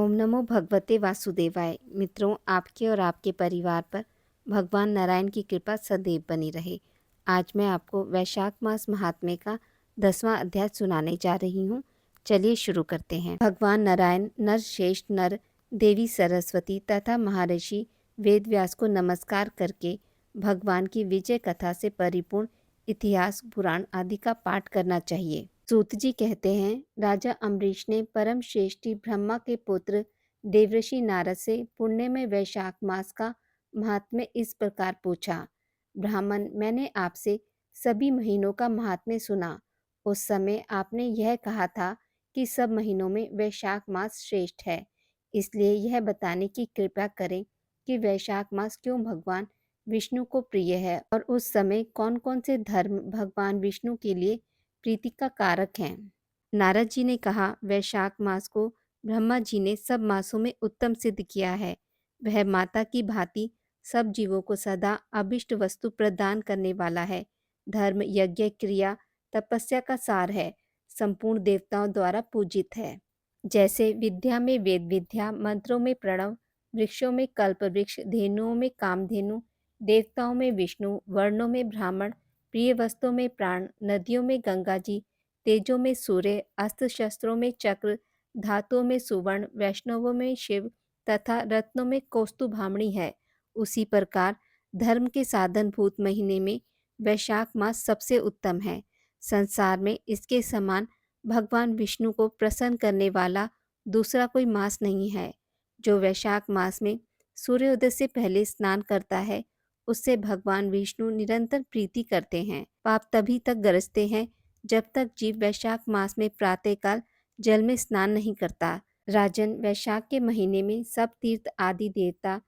ओम नमो भगवते वासुदेवाय। मित्रों, आपके और आपके परिवार पर भगवान नारायण की कृपा सदैव बनी रहे। आज मैं आपको वैशाख मास महात्म्य का 10वां अध्याय सुनाने जा रही हूँ। चलिए शुरू करते हैं। भगवान नारायण नरश्रेष्ठ नर, देवी सरस्वती तथा महर्षि वेदव्यास को नमस्कार करके भगवान की विजय कथा से परिपूर्ण इतिहास, पुराण आदि का पाठ करना चाहिए। सूत जी कहते हैं, राजा अम्बरीश ने परम श्रेष्ठी ब्रह्मा के पुत्र देवर्षि नारद से पुण्य में वैशाख मास का महात्म्य इस प्रकार पूछा। ब्राह्मण, मैंने आपसे सभी महीनों का महात्म्य सुना। उस समय आपने यह कहा था कि सब महीनों में वैशाख मास श्रेष्ठ है। इसलिए यह बताने की कृपा करें कि वैशाख मास क्यों भगवान विष्णु को प्रिय है और उस समय कौन कौन से धर्म भगवान विष्णु के लिए प्रीति का कारक हैं। नारद जी ने कहा, वैशाख मास को ब्रह्मा जी ने सब मासों में उत्तम सिद्ध किया है। वह माता की भांति सब जीवों को सदा अभिष्ट वस्तु प्रदान करने वाला है। धर्म, यज्ञ, क्रिया, तपस्या का सार है। संपूर्ण देवताओं द्वारा पूजित है। जैसे विद्या में वेद विद्या, मंत्रों में प्रणव, वृक्षों में कल्प वृक्ष, धेनुओं में कामधेनु, देवताओं में विष्णु, वर्णों में ब्राह्मण, प्रिय वस्तुओं में प्राण, नदियों में गंगा जी, तेजों में सूर्य, अस्त्र शस्त्रों में चक्र, धातुओं में सुवर्ण, वैष्णवों में शिव तथा रत्नों में कौस्तुभामणि है। उसी प्रकार धर्म के साधनभूत महीने में वैशाख मास सबसे उत्तम है। संसार में इसके समान भगवान विष्णु को प्रसन्न करने वाला दूसरा कोई मास नहीं है। जो वैशाख मास में सूर्योदय से पहले स्नान करता है, उससे भगवान विष्णु निरंतर प्रीति करते हैं। पाप तभी तक गरजते हैं जब तक जीव वैशाख मास में प्रातःकाल जल में स्नान नहीं करता। राजन, वैशाख के महीने में सब तीर्थ आदि देवता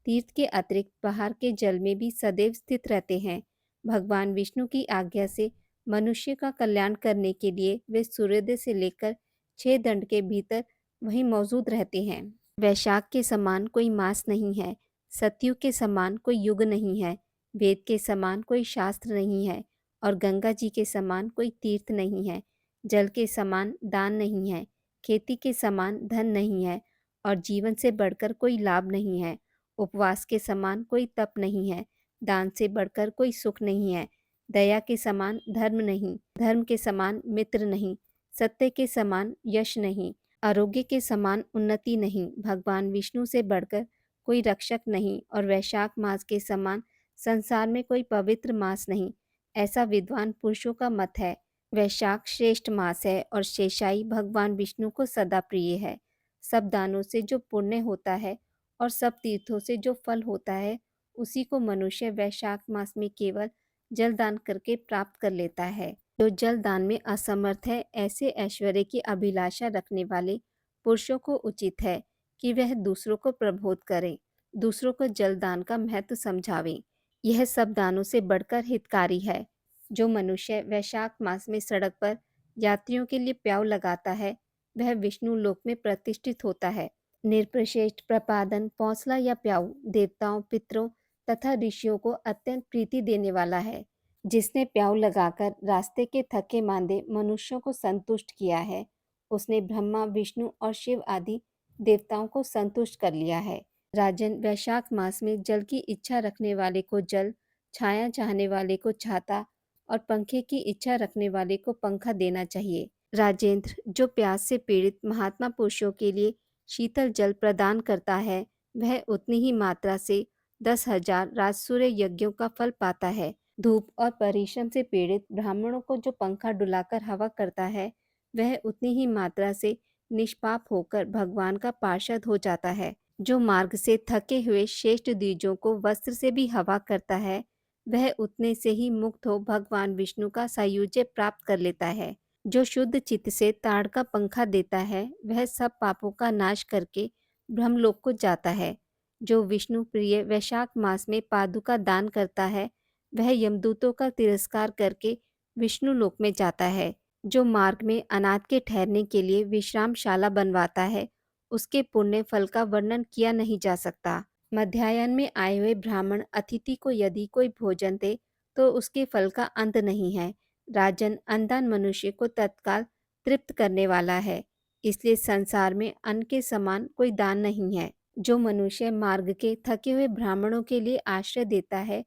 तीर्थ के अतिरिक्त बाहर के जल में भी सदैव स्थित रहते हैं। भगवान विष्णु की आज्ञा से मनुष्य का कल्याण करने के लिए वे सूर्योदय से लेकर 6 दंड के भीतर वहीं मौजूद रहते हैं। वैशाख के समान कोई मास नहीं है। सतयुग के समान कोई युग नहीं है। वेद के समान कोई शास्त्र नहीं है और गंगा जी के समान कोई तीर्थ नहीं है। जल के समान दान नहीं है। खेती के समान धन नहीं है और जीवन से बढ़कर कोई लाभ नहीं है। उपवास के समान कोई तप नहीं है। दान से बढ़कर कोई सुख नहीं है। दया के समान धर्म नहीं, धर्म के समान मित्र नहीं, सत्य के समान यश नहीं, आरोग्य के समान उन्नति नहीं, भगवान विष्णु से बढ़कर कोई रक्षक नहीं और वैशाख मास के समान संसार में कोई पवित्र मास नहीं, ऐसा विद्वान पुरुषों का मत है। वैशाख श्रेष्ठ मास है और शेषाई भगवान विष्णु को सदा प्रिय है। सब दानों से जो पुण्य होता है और सब तीर्थों से जो फल होता है, उसी को मनुष्य वैशाख मास में केवल जल दान करके प्राप्त कर लेता है। जो जल दान में असमर्थ है, ऐसे ऐश्वर्य की अभिलाषा रखने वाले पुरुषों को उचित है कि वह दूसरों को प्रबोध करें, दूसरों को जल दान का महत्व समझावें। यह सब दानों से बढ़कर हितकारी है। जो मनुष्य वैशाख मास में सड़क पर यात्रियों के लिए प्याऊ लगाता है, वह विष्णु लोक में प्रतिष्ठित होता है। निर्प्रशेष्ट प्रपादन, पौंसला या प्याऊ देवताओं, पितरों तथा ऋषियों को अत्यंत प्रीति देने वाला है। जिसने प्याऊ लगाकर रास्ते के थके मांदे मनुष्यों को संतुष्ट किया है, उसने ब्रह्मा, विष्णु और शिव आदि देवताओं को संतुष्ट कर लिया है। राजन, वैशाख मास में जल की इच्छा रखने वाले को जल, छाया चाहने वाले को छाता और पंखे की इच्छा रखने वाले को पंखा देना चाहिए। राजेंद्र, जो प्यास से पीड़ित महात्मा पुरुषों के लिए शीतल जल प्रदान करता है, वह उतनी ही मात्रा से 10,000 राजसूय यज्ञों का फल पाता है। धूप और परिश्रम से पीड़ित ब्राह्मणों को जो पंखा डुलाकर हवा करता है, वह उतनी ही मात्रा से निष्पाप होकर भगवान का पार्षद हो जाता है। जो मार्ग से थके हुए श्रेष्ठ द्विजों को वस्त्र से भी हवा करता है, वह उतने से ही मुक्त हो भगवान विष्णु का सायुज्य प्राप्त कर लेता है। जो शुद्ध चित्त से ताड़ का पंखा देता है, वह सब पापों का नाश करके ब्रह्मलोक को जाता है। जो विष्णु प्रिय वैशाख मास में पादुका दान करता है, वह यमदूतों का तिरस्कार करके विष्णु लोक में जाता है। जो मार्ग में अनाथ के ठहरने के लिए विश्रामशाला बनवाता है, उसके पुण्य फल का वर्णन किया नहीं जा सकता। मध्याह्न में आए हुए ब्राह्मण अतिथि को यदि कोई भोजन दे, तो उसके फल का अंत नहीं है। राजन, अनदान मनुष्य को तत्काल तृप्त करने वाला है। इसलिए संसार में अन्न के समान कोई दान नहीं है। जो मनुष्य मार्ग के थके हुए ब्राह्मणों के लिए आश्रय देता है,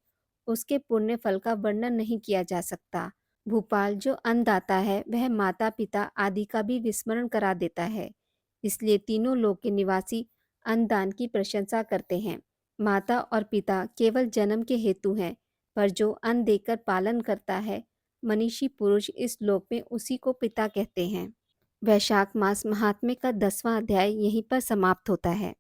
उसके पुण्य फल का वर्णन नहीं किया जा सकता। भूपाल जो अन्नदाता है, वह माता पिता आदि का भी विस्मरण करा देता है। इसलिए तीनों लोक के निवासी अन्नदान की प्रशंसा करते हैं। माता और पिता केवल जन्म के हेतु हैं, पर जो अन्न देकर पालन करता है, मनीषी पुरुष इस लोक में उसी को पिता कहते हैं। वैशाख मास महात्म्य का 10वां अध्याय यहीं पर समाप्त होता है।